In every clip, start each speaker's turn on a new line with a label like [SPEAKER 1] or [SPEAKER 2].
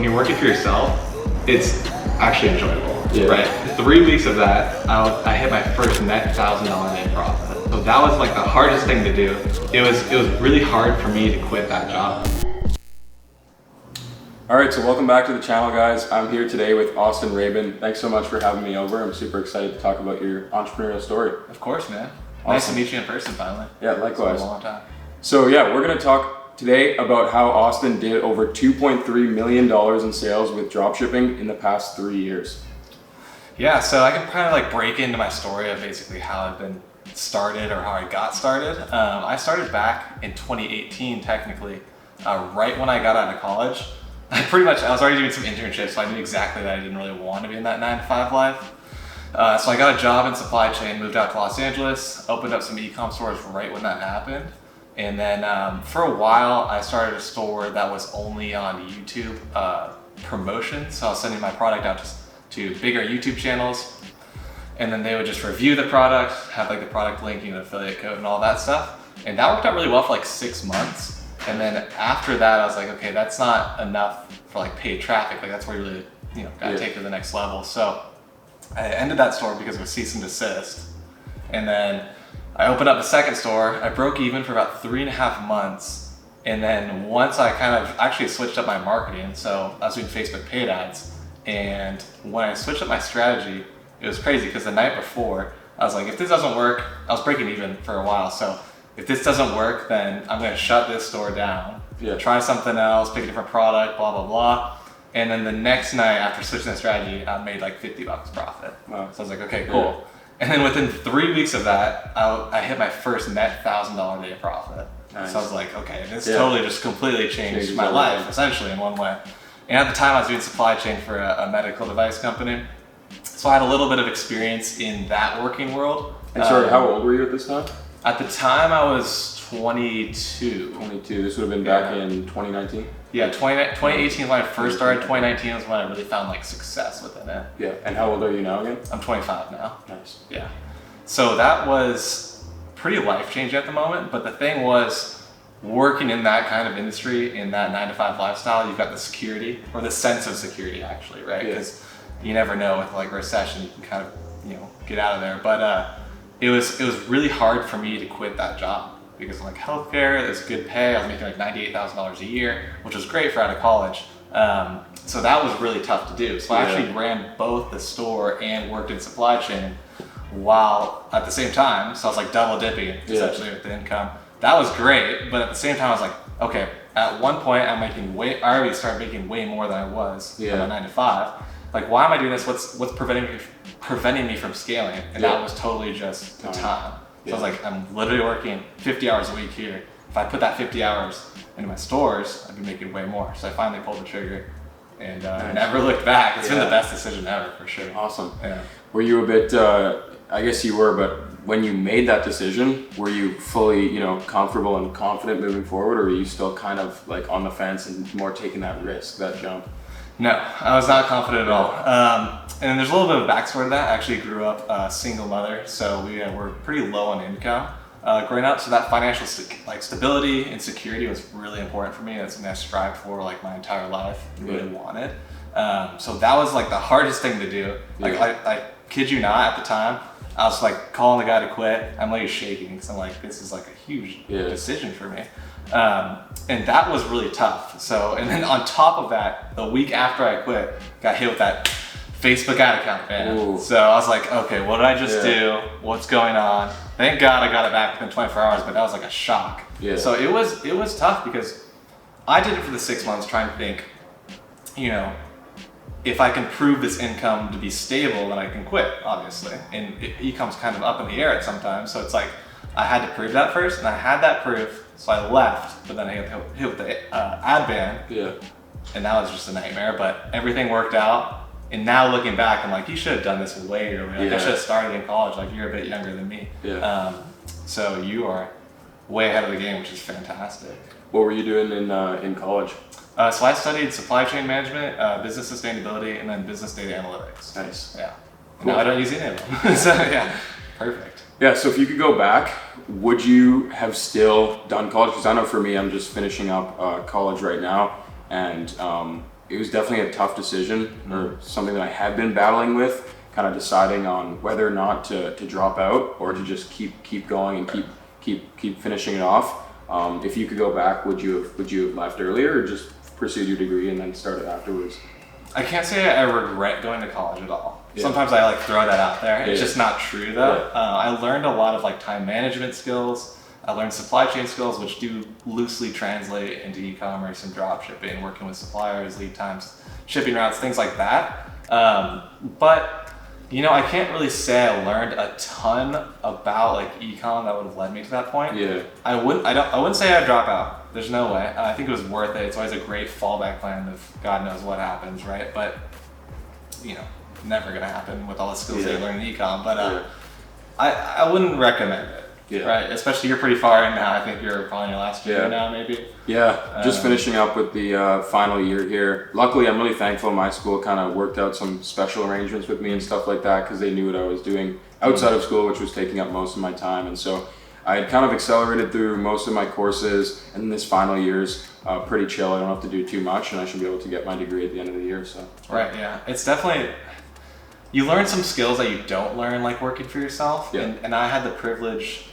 [SPEAKER 1] when you're working for yourself, it's actually enjoyable, right? 3 weeks of that, I hit my first net $1,000 net profit. So that was like the hardest thing to do. It was really hard for me to quit that job.
[SPEAKER 2] All right, so welcome back to the channel, guys. I'm here today with Austin Rabin. Thanks so much for having me over. I'm super excited to talk about your entrepreneurial story.
[SPEAKER 1] Of course, man.
[SPEAKER 2] Awesome.
[SPEAKER 1] Nice to meet you in person finally.
[SPEAKER 2] Yeah, likewise.
[SPEAKER 1] It's been a long time.
[SPEAKER 2] So yeah, we're gonna talk today about how Austin did over $2.3 million in sales with dropshipping in the past 3 years.
[SPEAKER 1] Yeah, so I can kind of like break into my story of basically how I've been started or how I got started. I started back in 2018, technically, right when I got out of college. I was already doing some internships, so I knew exactly that I didn't really want to be in that 9-to-5 life. So I got a job in supply chain, moved out to Los Angeles, opened up some Ecom stores right when that happened. And then for a while, I started a store that was only on YouTube promotion. So I was sending my product out to bigger YouTube channels. And then they would just review the product, have like the product link, affiliate code and all that stuff. And that worked out really well for like 6 months. And then after that, I was like, okay, that's not enough for like paid traffic. Like that's where you really, gotta take it to the next level. So I ended that store because of a cease and desist. And then I opened up a second store. I broke even for about 3.5 months. And then once I kind of actually switched up my marketing, so I was doing Facebook paid ads. And when I switched up my strategy, it was crazy because the night before, I was like, if this doesn't work, I was breaking even for a while. So if this doesn't work, then I'm gonna shut this store down, try something else, pick a different product, blah, blah, blah. And then the next night after switching that strategy, I made like $50 profit. Wow. So I was like, okay, cool. Yeah. And then within 3 weeks of that, I hit my first net $1,000 day profit. Nice. So I was like, okay, this totally just completely changed my life, essentially, in one way. And at the time, I was doing supply chain for a medical device company. So I had a little bit of experience in that working world.
[SPEAKER 2] And sorry, how old were you at this time?
[SPEAKER 1] At the time, I was 22.
[SPEAKER 2] 22. This would have been back in 2019?
[SPEAKER 1] Yeah, 2018 when I first started. 2019 was when I really found like success within it.
[SPEAKER 2] Yeah. And how old are you now again?
[SPEAKER 1] I'm 25 now.
[SPEAKER 2] Nice.
[SPEAKER 1] Yeah. So that was pretty life-changing at the moment. But the thing was, working in that kind of industry, in that 9-to-5 lifestyle, you've got the security, or the sense of security actually, right? Because you never know with like a recession, you can kind of, get out of there. But it was really hard for me to quit that job because of like healthcare, there's good pay. I was making like $98,000 a year, which was great for out of college. So that was really tough to do. So I actually ran both the store and worked in supply chain while at the same time. So I was like double dipping essentially with the income. That was great, but at the same time I was like, okay, at one point I already started making way more than I was from a 9-to-5. Like, why am I doing this? What's preventing me from scaling? And that was totally just the time. So I was like, I'm literally working 50 hours a week here. If I put that 50 hours into my stores, I'd be making way more. So I finally pulled the trigger and never looked back. It's been the best decision ever, for sure.
[SPEAKER 2] Awesome.
[SPEAKER 1] Yeah.
[SPEAKER 2] Were you a bit, I guess you were, but when you made that decision, were you fully, comfortable and confident moving forward, or were you still kind of like on the fence and more taking that risk, that jump?
[SPEAKER 1] No, I was not confident at all. And there's a little bit of backstory to that. I actually grew up a single mother, so we were pretty low on income growing up. So that financial stability and security was really important for me. That's something I strived for like my entire life, really wanted. So that was like the hardest thing to do. Like I kid you not, at the time, I was like calling the guy to quit. I'm like shaking because I'm like, this is like a huge decision for me. And that was really tough. So, and then on top of that, the week after I quit, got hit with that Facebook ad account ban. Ooh. So I was like, okay, what did I just do? What's going on? Thank God I got it back within 24 hours, but that was like a shock. Yeah. So it was tough because I did it for the 6 months trying to think, if I can prove this income to be stable, then I can quit, obviously. And e-com's kind of up in the air sometimes. So it's like, I had to prove that first, and I had that proof, so I left, but then I got hit with the ad ban. Yeah. And that was just a nightmare, but everything worked out. And now looking back, I'm like, you should have done this way earlier. Like, I should have started in college, like you're a bit younger than me. Yeah. So you are way ahead of the game, which is fantastic.
[SPEAKER 2] What were you doing in college?
[SPEAKER 1] So I studied supply chain management, business sustainability, and then business data analytics.
[SPEAKER 2] Nice.
[SPEAKER 1] Yeah. Cool. No, I don't use any of them. So yeah, perfect.
[SPEAKER 2] Yeah, so if you could go back, would you have still done college? Because I know for me, I'm just finishing up college right now. and it was definitely a tough decision, or something that I had been battling with, kind of deciding on whether or not to drop out or to just keep going and keep finishing it off. If you could go back, would you have left earlier, or just pursued your degree and then started afterwards?
[SPEAKER 1] I can't say I regret going to college at all.
[SPEAKER 2] Yeah.
[SPEAKER 1] Sometimes I like throw that out there. It's
[SPEAKER 2] Yeah.
[SPEAKER 1] just not true though.
[SPEAKER 2] Yeah.
[SPEAKER 1] I learned a lot of like time management skills. I learned supply chain skills, which do loosely translate into e-commerce and dropshipping, working with suppliers, lead times, shipping routes, things like that. But you know, I can't really say I learned a ton about like ecom that would have led me to that point.
[SPEAKER 2] Yeah.
[SPEAKER 1] I wouldn't say I'd drop out. There's no way. I think it was worth it. It's always a great fallback plan if God knows what happens, right? But you know, never gonna happen with all the skills
[SPEAKER 2] Yeah.
[SPEAKER 1] they learn in ecom. But
[SPEAKER 2] Yeah.
[SPEAKER 1] I wouldn't recommend it.
[SPEAKER 2] Yeah.
[SPEAKER 1] Right, especially you're pretty far in now. I think you're probably in your last year
[SPEAKER 2] Yeah.
[SPEAKER 1] now, maybe.
[SPEAKER 2] Yeah, just finishing up with the final year here. Luckily, I'm really thankful my school kind of worked out some special arrangements with me and stuff like that, because they knew what I was doing outside of school, which was taking up most of my time. And so I had kind of accelerated through most of my courses, and this final year's pretty chill. I don't have to do too much, and I should be able to get my degree at the end of the year. So
[SPEAKER 1] Right, yeah. It's definitely, you learn some skills that you don't learn like working for yourself.
[SPEAKER 2] Yeah.
[SPEAKER 1] And I had the privilege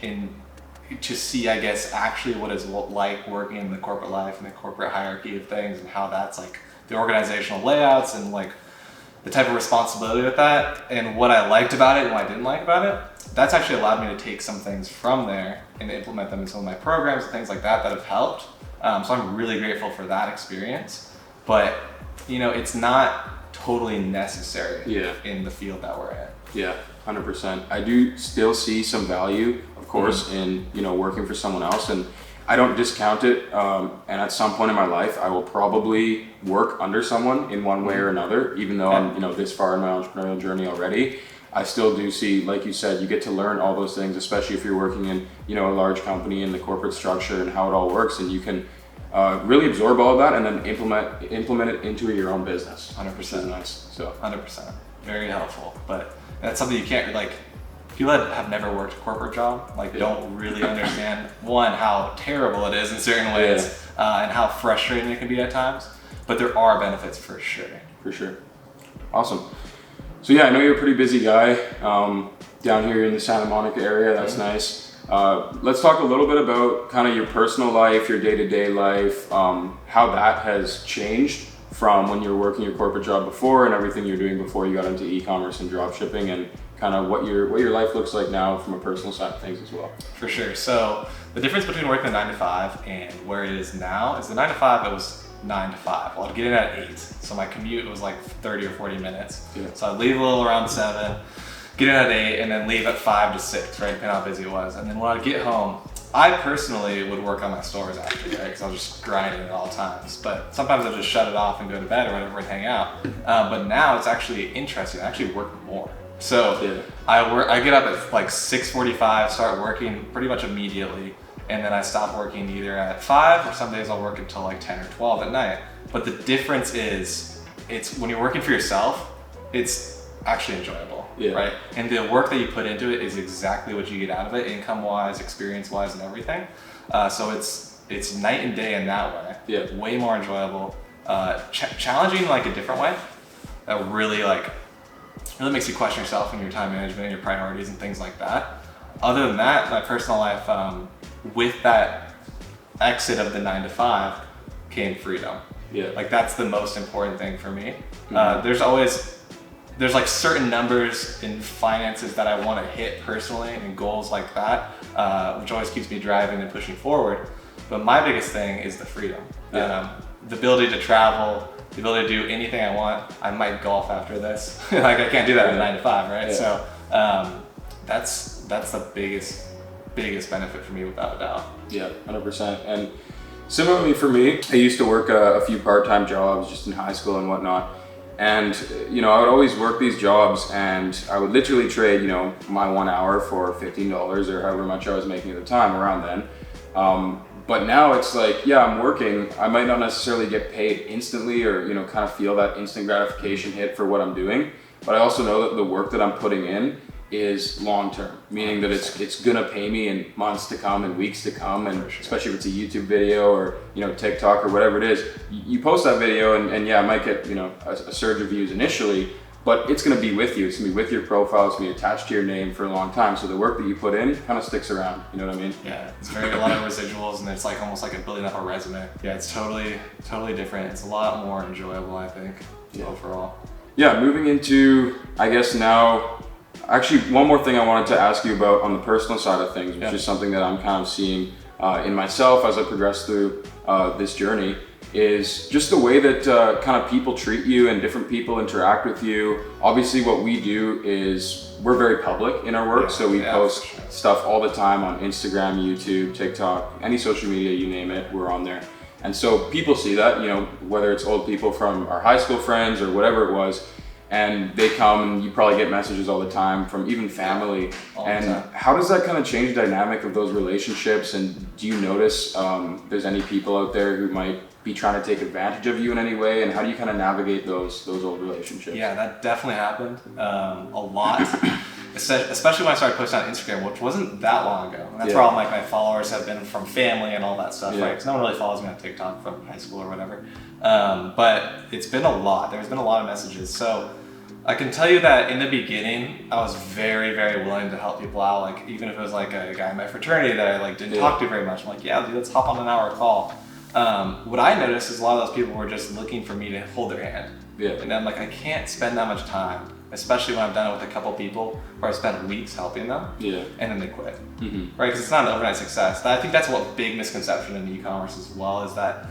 [SPEAKER 1] to see, I guess, actually what it's like working in the corporate life and the corporate hierarchy of things, and how that's like the organizational layouts and like the type of responsibility with that, and what I liked about it and what I didn't like about it. That's actually allowed me to take some things from there and implement them in some of my programs and things like that have helped. So I'm really grateful for that experience. But you know, it's not totally necessary
[SPEAKER 2] Yeah.
[SPEAKER 1] in the field that we're in.
[SPEAKER 2] yeah, 100%. I do still see some value, of course, in working for someone else, and I don't discount it. And at some point in my life, I will probably work under someone in one way or another. Even though I'm this far in my entrepreneurial journey already, I still do see, like you said, you get to learn all those things, especially if you're working in a large company and the corporate structure and how it all works, and you can really absorb all of that and then implement it into your own business.
[SPEAKER 1] 100%.
[SPEAKER 2] Which is nice. So
[SPEAKER 1] 100%. Very helpful. But that's something you can't, like, people that have never worked a corporate job, like, don't really understand, one, how terrible it is in certain ways, and how frustrating it can be at times. But there are benefits for sure.
[SPEAKER 2] For sure. Awesome. So yeah, I know you're a pretty busy guy down here in the Santa Monica area. That's nice. Let's talk a little bit about kind of your personal life, your day-to-day life, how that has changed from when you were working your corporate job before and everything you were doing before you got into e-commerce and dropshipping, and kind of what your life looks like now from a personal side of things as well.
[SPEAKER 1] For sure. So the difference between working a 9 to 5 and where it is now is the 9 to 5, it was 9 to 5. Well, I'd get in at 8. So my commute was like 30 or 40 minutes.
[SPEAKER 2] Yeah.
[SPEAKER 1] So I'd leave a little around 7, get in at 8, and then leave at 5 to 6, right? Depending on how busy it was. And then when I'd get home, I personally would work on my stores after, right? Because I was just grinding at all times. But sometimes I'd just shut it off and go to bed or whatever and hang out. But now it's actually interesting. I actually work more. So
[SPEAKER 2] Yeah.
[SPEAKER 1] I get up at like 6:45, start working pretty much immediately. And then I stop working either at 5, or some days I'll work until like 10 or 12 at night. But the difference is, it's when you're working for yourself, it's actually enjoyable,
[SPEAKER 2] Yeah.
[SPEAKER 1] right? And the work that you put into it is exactly what you get out of it, income-wise, experience-wise, and everything. So it's night and day in that way.
[SPEAKER 2] Yeah.
[SPEAKER 1] Way more enjoyable, challenging in like a different way. That really makes you question yourself and your time management and your priorities and things like that. Other than that, my personal life, with that exit of the 9 to 5 came freedom.
[SPEAKER 2] Yeah.
[SPEAKER 1] Like, that's the most important thing for me. There's like certain numbers in finances that I want to hit personally, and goals like that, which always keeps me driving and pushing forward. But my biggest thing is the freedom.
[SPEAKER 2] Yeah.
[SPEAKER 1] The ability to travel, the ability to do anything I want. I might golf after this. Like, I can't do that in 9 to 5, right?
[SPEAKER 2] Yeah.
[SPEAKER 1] So that's the biggest benefit for me, without a doubt.
[SPEAKER 2] Yeah, 100%. And similarly for me, I used to work a few part-time jobs just in high school and whatnot. And, I would always work these jobs, and I would literally trade, my 1 hour for $15 or however much I was making at the time around then. But now it's like, yeah, I'm working. I might not necessarily get paid instantly or, kind of feel that instant gratification hit for what I'm doing. But I also know that the work that I'm putting in is long term, meaning that it's gonna pay me in months to come and weeks to come, and especially if it's a YouTube video or TikTok or whatever it is, you post that video and yeah, it might get a surge of views initially, but it's gonna be with you. It's gonna be with your profile. It's gonna be attached to your name for a long time. So the work that you put in kind of sticks around. You know what I mean?
[SPEAKER 1] Yeah, it's a lot of residuals, and it's like almost like building up a resume. Yeah, it's totally different. It's a lot more enjoyable, I think, overall.
[SPEAKER 2] Yeah, moving into, I guess now, actually one more thing I wanted to ask you about on the personal side of things, which is something that I'm kind of seeing in myself as I progress through this journey, is just the way that kind of people treat you and different people interact with you. Obviously what we do is we're very public in our work, so we post stuff all the time on Instagram, YouTube, TikTok, any social media, you name it, we're on there. And so people see that, whether it's old people from our high school friends or whatever it was, and they come and you probably get messages all the time from even family. And how does that kind of change the dynamic of those relationships? And do you notice there's any people out there who might be trying to take advantage of you in any way? And how do you kind of navigate those old relationships?
[SPEAKER 1] Yeah, that definitely happened a lot. Especially when I started posting on Instagram, which wasn't that long ago. And that's where all my followers have been from family and all that stuff, right? Because no one really follows me on TikTok from high school or whatever. But it's been a lot. There's been a lot of messages. So I can tell you that in the beginning, I was very, very willing to help people out. Like even if it was like a guy in my fraternity that I didn't talk to very much, I'm like, yeah, dude, let's hop on an hour call. What I noticed is a lot of those people were just looking for me to hold their hand.
[SPEAKER 2] Yeah.
[SPEAKER 1] And I'm like, I can't spend that much time, especially when I've done it with a couple people where I spent weeks helping them. Yeah. And then they quit. Mm-hmm. Right? Because it's not an overnight success. I think that's what big misconception in e-commerce as well is that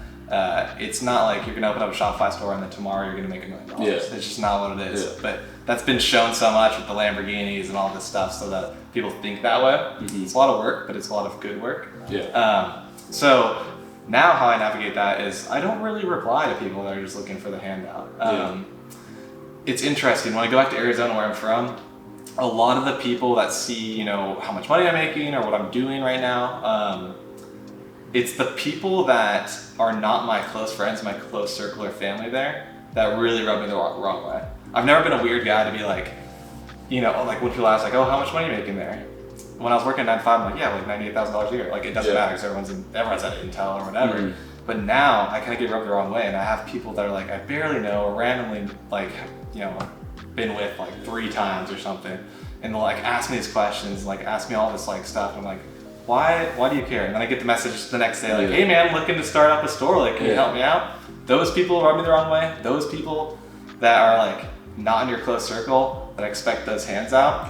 [SPEAKER 1] it's not like you're gonna open up a Shopify store and then tomorrow you're gonna make $1 million. Yeah. It's just not what it is. Yeah. But that's been shown so much with the Lamborghinis and all this stuff so that people think that way. Mm-hmm. It's a lot of work, but it's a lot of good work. Yeah. So now how I navigate that is I don't really reply to people that are just looking for the handout. It's interesting, when I go back to Arizona where I'm from, a lot of the people that see, how much money I'm making or what I'm doing right now, it's the people that are not my close friends, my close circle or family there, that really rub me the wrong way. I've never been a weird guy to be like, like when people ask like, oh, how much money are you making there? When I was working 9 to 5, I'm like, yeah, like $98,000 a year. Like it doesn't matter because everyone's at Intel or whatever. Mm-hmm. But now I kind of get rubbed the wrong way, and I have people that are like, I barely know or randomly been with like 3 times or something, and they'll like ask me these questions, like ask me all this like stuff. And I'm like, why do you care? And then I get the message the next day like, hey man, I'm looking to start up a store. Like, can you help me out? Those people rub me the wrong way. Those people that are like not in your close circle that expect those handouts.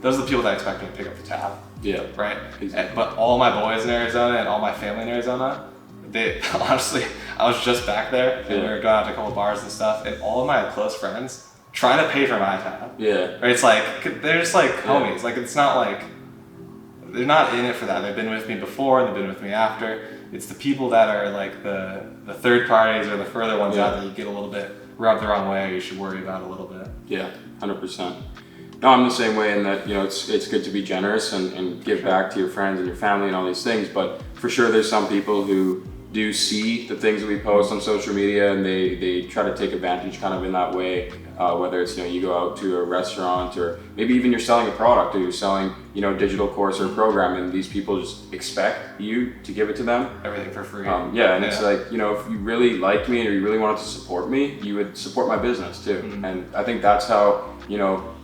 [SPEAKER 1] Those are the people that expect me to pick up the tab. Yeah. Right. Exactly. But all my boys in Arizona and all my family in Arizona, they honestly, I was just back there and we were going out to a couple bars and stuff, and all of my close friends trying to pay for my tab. Yeah. Right. It's like they're just like homies. Like it's not like they're not in it for that. They've been with me before and they've been with me after. It's the people that are like the third parties or the further ones out that you get a little bit rubbed the wrong way, or you should worry about a little bit. Yeah, 100%. No, I'm the same way in that, it's good to be generous and give back to your friends and your family and all these things, but for sure there's some people who do see the things that we post on social media and they try to take advantage kind of in that way, whether it's, you go out to a restaurant or maybe even you're selling a product or you're selling, a digital course or a program, and these people just expect you to give it to them. Everything for free. It's like, if you really liked me or you really wanted to support me, you would support my business too. Mm-hmm. And I think that's how,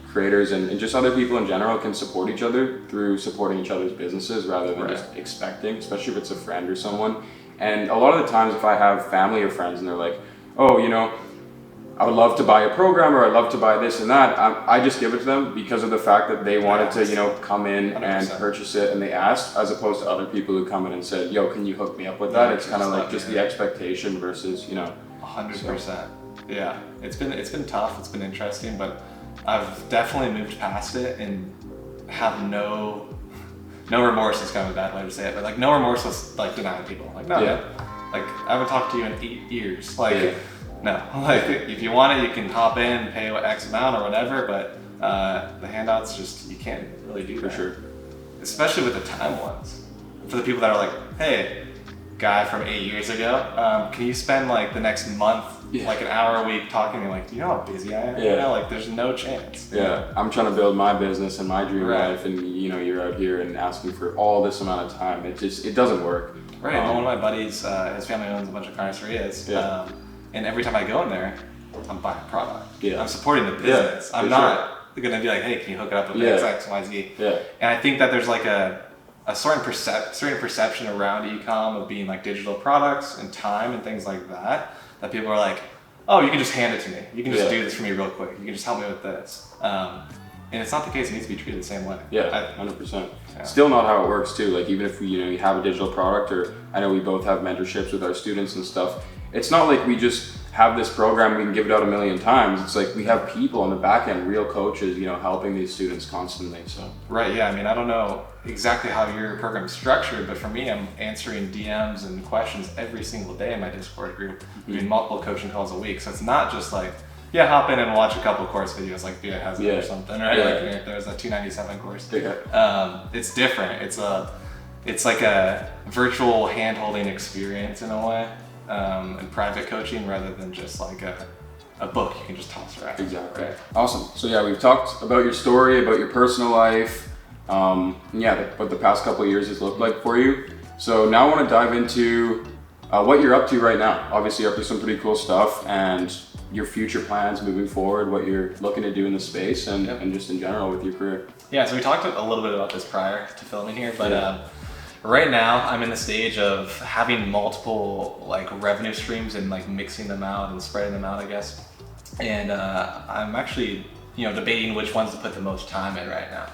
[SPEAKER 1] creators and just other people in general can support each other through supporting each other's businesses rather than just expecting, especially if it's a friend or someone. And a lot of the times if I have family or friends and they're like, oh, I would love to buy a program or I'd love to buy this and that, I just give it to them because of the fact that they wanted to, come in 100%. And purchase it and they asked, as opposed to other people who come in and said, yo, can you hook me up with that? It's kind of like just the expectation versus, 100%. So. Yeah, it's been tough, it's been interesting, but I've definitely moved past it and have no remorse is kind of a bad way to say it, but like no remorse with like denying people. Like no, like I haven't talked to you in 8 years. Like no, like if you want it, you can hop in, pay X amount or whatever. But the handouts just you can't really do that. For sure. Especially with the time ones. For the people that are like, hey, guy from 8 years ago. Can you spend like the next month, like an hour a week talking to me? Like, do you know how busy I am?
[SPEAKER 2] Yeah.
[SPEAKER 1] You know, like there's no chance.
[SPEAKER 2] Yeah, I'm trying to build my business and my dream
[SPEAKER 1] Right.
[SPEAKER 2] life, and you know, you're out here and asking for all this amount of time. It doesn't work.
[SPEAKER 1] Right. And one of my buddies, his family owns a bunch of carnicerias.
[SPEAKER 2] Yeah.
[SPEAKER 1] And every time I go in there, I'm buying product.
[SPEAKER 2] Yeah.
[SPEAKER 1] I'm supporting the business.
[SPEAKER 2] Yeah,
[SPEAKER 1] I'm
[SPEAKER 2] for
[SPEAKER 1] not gonna be like, hey, can you hook it up with X, Y, Z?
[SPEAKER 2] Yeah.
[SPEAKER 1] And I think that there's like a certain perception around ecom of being like digital products and time and things like that people are like, oh, you can just hand it to me. You can just do this for me real quick. You can just help me with this. And it's not the case. It needs to be treated the same way.
[SPEAKER 2] Yeah, 100%.
[SPEAKER 1] Yeah.
[SPEAKER 2] Still not how it works too. Like even if we, you have a digital product, or I know we both have mentorships with our students and stuff. It's not like we just have this program, we can give it out a million times. It's like we have people on the back end, real coaches, helping these students constantly. So
[SPEAKER 1] right, yeah. I mean, I don't know exactly how your program is structured, but for me, I'm answering DMs and questions every single day in my Discord group. Doing multiple coaching calls a week, so it's not just like, hop in and watch a couple course videos like Via has it or something, right? Like there's a 297 course. It's different. It's like a virtual hand-holding experience in a way. And private coaching rather than just like a book you can just toss around.
[SPEAKER 2] Exactly.
[SPEAKER 1] Right?
[SPEAKER 2] Awesome. So yeah, we've talked about your story, about your personal life, what the past couple of years has looked like for you. So now I want to dive into what you're up to right now. Obviously you're up to some pretty cool stuff, and your future plans moving forward, what you're looking to do in the space, and just in general with your career.
[SPEAKER 1] Yeah, so we talked a little bit about this prior to filming here, but right now, I'm in the stage of having multiple like revenue streams and like mixing them out and spreading them out, I guess. And I'm actually, debating which ones to put the most time in right now.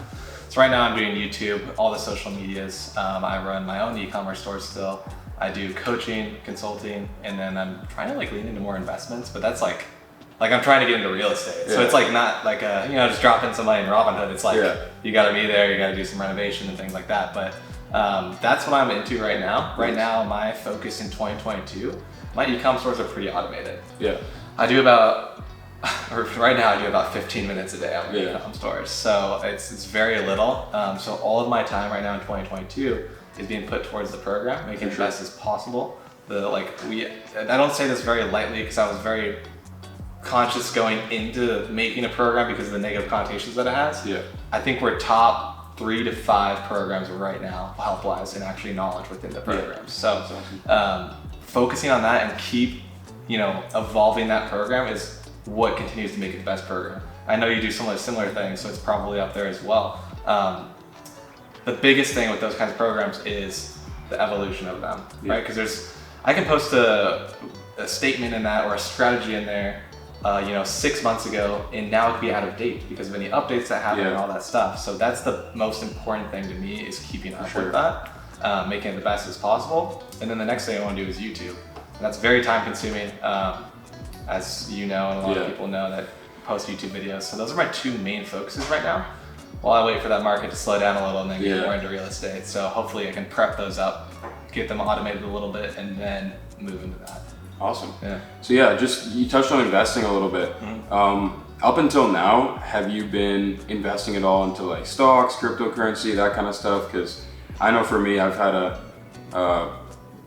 [SPEAKER 1] So right now I'm doing YouTube, all the social medias. I run my own e-commerce store still. I do coaching, consulting, and then I'm trying to like lean into more investments, but that's like I'm trying to get into real estate. So it's like not like just dropping somebody in Robinhood. It's like you gotta be there, you gotta do some renovation and things like that. But that's what I'm into right now. Right now, my focus in 2022, my e-com stores are pretty automated.
[SPEAKER 2] Yeah.
[SPEAKER 1] Right now I do about 15 minutes a day on my e-com stores. So it's very little. So all of my time right now in 2022 is being put towards the program, making it the best as possible. I don't say this very lightly because I was very conscious going into making a program because of the negative connotations that it has.
[SPEAKER 2] Yeah.
[SPEAKER 1] I think we're top 3 to 5 programs right now, health-wise, and actually knowledge within the programs. So focusing on that and keep, evolving that program is what continues to make it the best program. I know you do some of the similar things, so it's probably up there as well. The biggest thing with those kinds of programs is the evolution of them, right? Because I can post a statement in that or a strategy in there 6 months ago, and now it could be out of date because of any updates that happen and all that stuff. So that's the most important thing to me, is keeping up with that, making it the best as possible. And then the next thing I want to do is YouTube. And that's very time consuming, as you know, and a lot of people know that post YouTube videos. So those are my 2 main focuses right now, while I wait for that market to slow down a little and then get more into real estate. So hopefully I can prep those up, get them automated a little bit, and then move into that.
[SPEAKER 2] Awesome.
[SPEAKER 1] Yeah.
[SPEAKER 2] So you touched on investing a little bit. Up until now, have you been investing at all into like stocks, cryptocurrency, that kind of stuff? Because I know for me, I've had a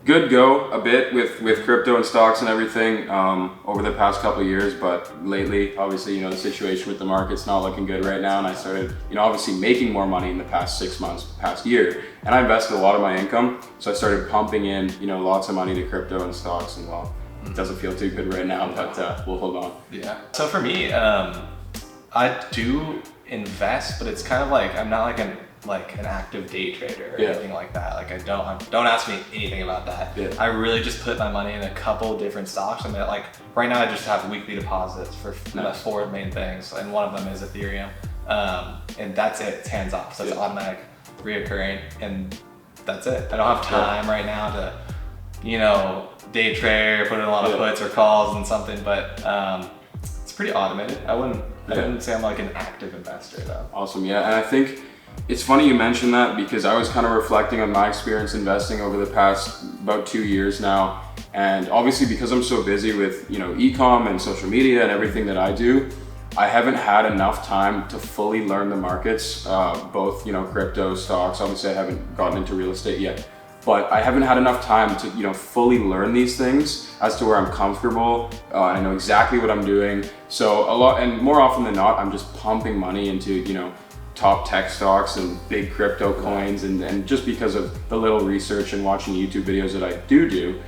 [SPEAKER 2] good go a bit with crypto and stocks and everything over the past couple of years, but lately, obviously, the situation with the market's not looking good right now, and I started, obviously making more money in the past 6 months, past year, and I invested a lot of my income, so I started pumping in, lots of money to crypto and stocks, and it doesn't feel too good right now, but we'll hold on. Yeah.
[SPEAKER 1] So for me, I do invest, but it's kind of like, I'm not like an active day trader or anything like that. Like don't ask me anything about that. I really just put my money in a couple different stocks. I mean, like right now I just have weekly deposits for the 4 main things, and one of them is Ethereum, and that's it. It's hands off, so it's automatic, reoccurring, and that's it. I don't have time right now to day trade or put in a lot of puts or calls and something, but it's pretty automated. I wouldn't say I'm like an active investor though.
[SPEAKER 2] Awesome. Yeah, and I think it's funny you mentioned that, because I was kind of reflecting on my experience investing over the past about 2 years now. And obviously because I'm so busy with, e-com and social media and everything that I do, I haven't had enough time to fully learn the markets, both, crypto, stocks. Obviously I haven't gotten into real estate yet. but I haven't had enough time to, fully learn these things as to where I'm comfortable. I know exactly what I'm doing. So and more often than not, I'm just pumping money into, top tech stocks and big crypto coins, and just because of the little research and watching YouTube videos that I do.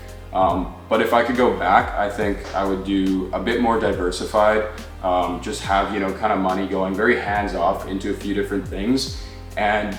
[SPEAKER 2] But if I could go back, I think I would do a bit more diversified, just have, kind of money going very hands off into a few different things, and,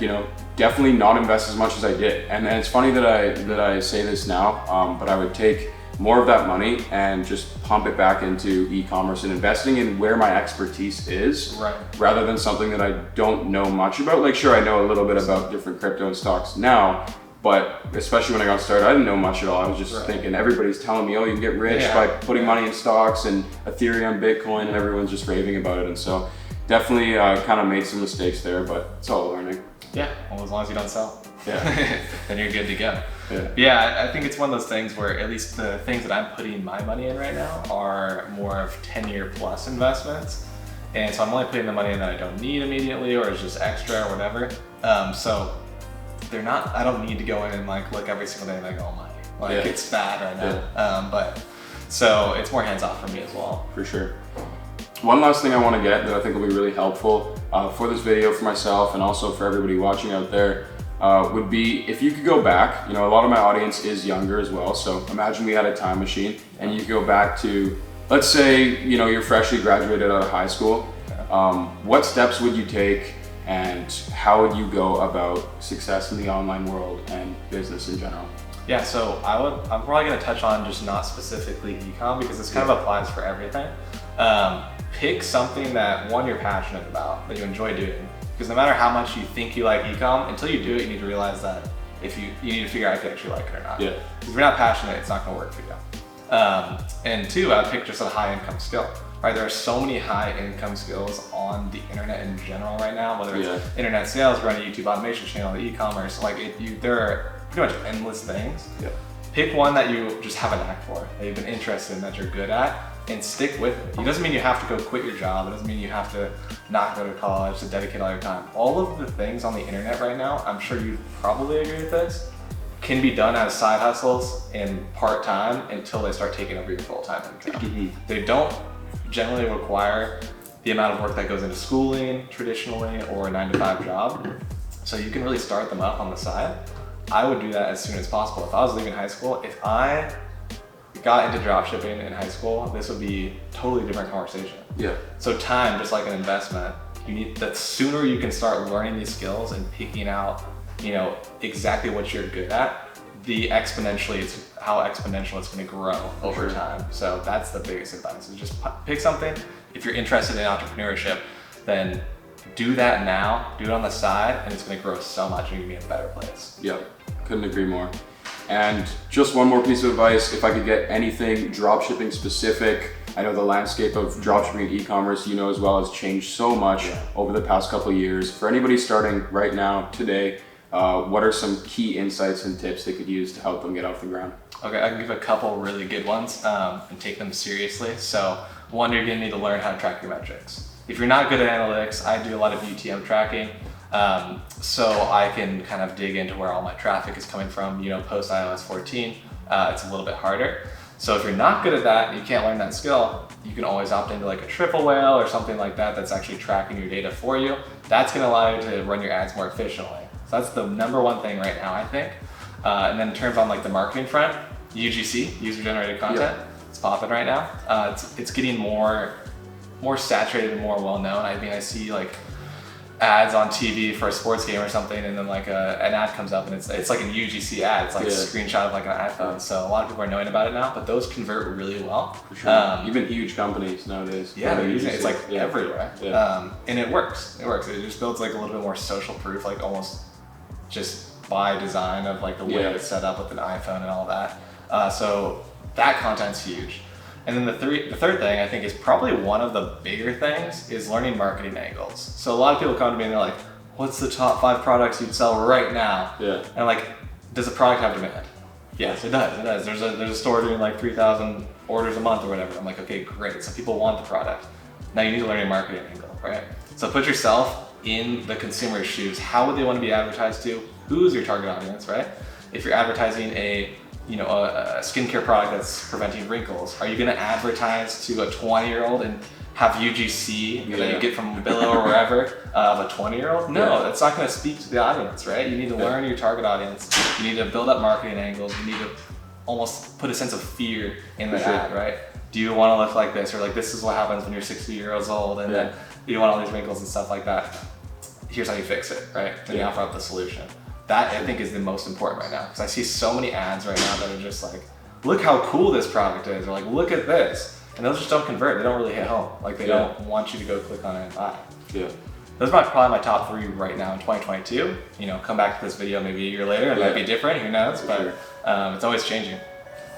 [SPEAKER 2] definitely not invest as much as I did. And it's funny that I say this now, but I would take more of that money and just pump it back into e-commerce and investing in where my expertise is,
[SPEAKER 1] right,
[SPEAKER 2] rather than something that I don't know much about. Like, sure, I know a little bit about different crypto and stocks now, but especially when I got started, I didn't know much at all. I was just thinking, everybody's telling me, oh, you can get rich by putting money in stocks and Ethereum, Bitcoin, and everyone's just raving about it. And so definitely kind of made some mistakes there, but it's all learning.
[SPEAKER 1] Yeah, well, as long as you don't sell,
[SPEAKER 2] then
[SPEAKER 1] you're good to go. I think it's one of those things where at least the things that I'm putting my money in right now are more of 10-year plus investments. And so I'm only putting the money in that I don't need immediately or is just extra or whatever. So they're not, I don't need to go in and look every single day and oh my, it's bad right now. But so it's more hands off for me as well.
[SPEAKER 2] For sure. One last thing I want to get that I think will be really helpful for this video for myself and also for everybody watching out there would be if you could go back. A lot of my audience is younger as well. So imagine we had a time machine and you go back to, let's say, you're freshly graduated out of high school. What steps would you take and how would you go about success in the online world and business in general?
[SPEAKER 1] Yeah, so I'm probably going to touch on just not specifically ecom because this kind of applies for everything. Pick something that, one, you're passionate about, that you enjoy doing. Because no matter how much you think you like ecom, until you do it, you need to realize that if you need to figure out if you actually like it or not.
[SPEAKER 2] Yeah.
[SPEAKER 1] Because if you're not passionate, it's not going to work for you. And two, I'd pick just a high income skill. Right, there are so many high income skills on the internet in general right now, whether it's internet sales, running a YouTube automation channel, e-commerce, there are pretty much endless things.
[SPEAKER 2] Yeah.
[SPEAKER 1] Pick one that you just have a knack for, that you've been interested in, that you're good at, and stick with it. It doesn't mean you have to go quit your job. It doesn't mean you have to not go to college, to dedicate all your time. All of the things on the internet right now, I'm sure you probably agree with this, can be done as side hustles and part-time until they start taking over your full-time income. They don't generally require the amount of work that goes into schooling traditionally or a 9-to-5 job. So you can really start them up on the side. I would do that as soon as possible. If I was leaving high school, if I got into dropshipping in high school, this would be a totally different conversation.
[SPEAKER 2] Yeah.
[SPEAKER 1] So time, just like an investment, the sooner you can start learning these skills and picking out, exactly what you're good at, how exponential it's going to grow over time. So that's the biggest advice, is just pick something. If you're interested in entrepreneurship, then do that now, do it on the side, and it's going to grow so much and you're going to be in a better place.
[SPEAKER 2] Yep, couldn't agree more. And just one more piece of advice, if I could get anything dropshipping specific, I know the landscape of dropshipping and e-commerce, as well, has changed so much over the past couple of years. For anybody starting right now, today, what are some key insights and tips they could use to help them get off the ground?
[SPEAKER 1] Okay, I can give a couple really good ones and take them seriously. So one, you're gonna need to learn how to track your metrics. If you're not good at analytics, I do a lot of UTM tracking. So I can kind of dig into where all my traffic is coming from, post iOS 14, it's a little bit harder. So if you're not good at that and you can't learn that skill, you can always opt into a triple whale or something like that that's actually tracking your data for you. That's gonna allow you to run your ads more efficiently. So that's the number one thing right now, I think. And then in terms on the marketing front, UGC, user generated content, it's popping right now. It's getting more saturated and more well known. I mean, I see ads on TV for a sports game or something, and then an ad comes up and it's like a UGC ad. It's a screenshot of an iPhone. So a lot of people are knowing about it now, but those convert really well.
[SPEAKER 2] For sure. Even huge companies nowadays.
[SPEAKER 1] Yeah, they're using it. It's everywhere. Yeah. And it works. It just builds a little bit more social proof, almost just by design of the way it's set up with an iPhone and all that. So that content's huge. And then the third thing I think is probably one of the bigger things is learning marketing angles. So a lot of people come to me and they're like, what's the top 5 products you'd sell right now?
[SPEAKER 2] Yeah.
[SPEAKER 1] And I'm like, does the product have demand? Yes, it does. There's a store doing 3,000 orders a month or whatever. I'm like, okay, great. So people want the product. Now you need to learn your marketing angle, right? So put yourself in the consumer's shoes. How would they want to be advertised to? Who's your target audience, right? if you're advertising a skincare product that's preventing wrinkles, are you going to advertise to a 20-year-old and have UGC that you get from Billo or wherever of a 20-year-old? No, that's not going to speak to the audience, right? You need to learn your target audience. You need to build up marketing angles. You need to almost put a sense of fear in the ad, right? Do you want to look like this, or like this is what happens when you're 60 years old, and then you want all these wrinkles and stuff like that. Here's how you fix it, right? Then you offer up the solution. That I think is the most important right now, because I see so many ads right now that are just like, look how cool this product is, or like, look at this. And those just don't convert. They don't really hit home. Like they don't want you to go click on it and buy.
[SPEAKER 2] Yeah.
[SPEAKER 1] Those are probably my top 3 right now in 2022. Come back to this video maybe a year later. It might be different, who knows? But it's always changing.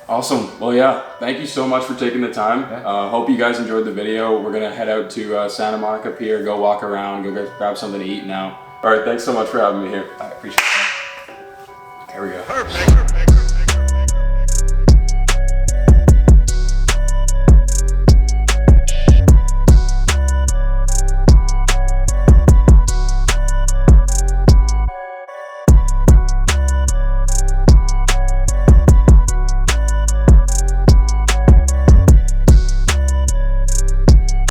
[SPEAKER 2] Awesome. Well, thank you so much for taking the time. Hope you guys enjoyed the video. We're going to head out to Santa Monica Pier, go walk around, go grab something to eat now. All right, thanks so much for having me here.
[SPEAKER 1] I appreciate it.
[SPEAKER 2] There we go.
[SPEAKER 3] Perfect.